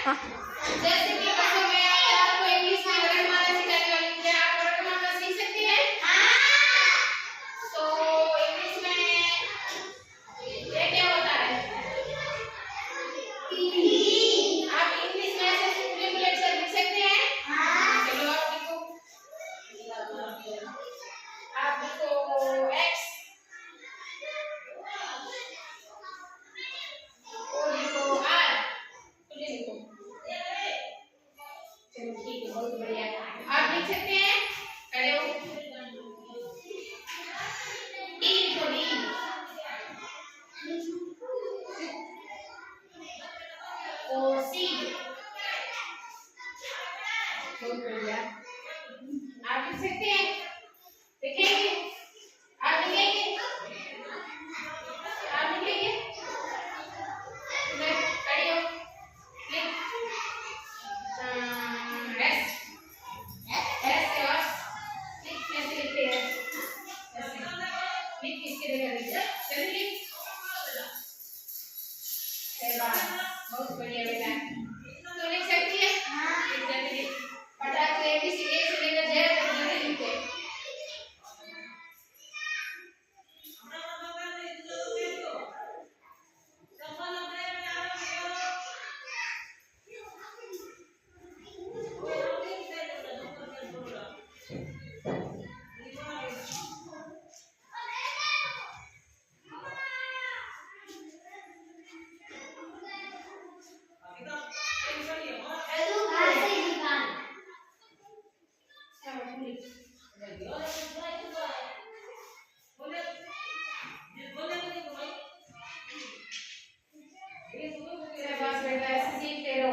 जैसे कि बच्चों मैं आपको इंग्लिश में वर्णमाला सिखाने वाली हूँ। क्या आप वर्णमाला सीख सकती हैं? तो इंग्लिश में ये क्या होता है? आप इंग्लिश में ऐसे सिंपली बुलेट से लिख सकते हैं? चलो आप लिखो। आप लिखो एक्स और लिखो आर। चलिए लिखो। चलो ठीक है, बहुत बढ़िया। आप लिख सकते हैं? खड़े हो। डी लिखो डी। ओ सी। बहुत बढ़िया। आप लिख सकते हैं? लिखेंगे? आप लिखेंगे? आप लिखेंगे? खड़े हो। लिख। एस। एस से और लिख कैसे लिखते हैं? ऐसे। लिख किसके जगह लिख? चलिए लिख। बहुत बढ़िया बेटा। तो लिख सकती है? लिख जल्दी लिख। फटाक से ए से लेकर जेड तक जल्दी लिखते हैं। शाबाश बेटा, ऐसे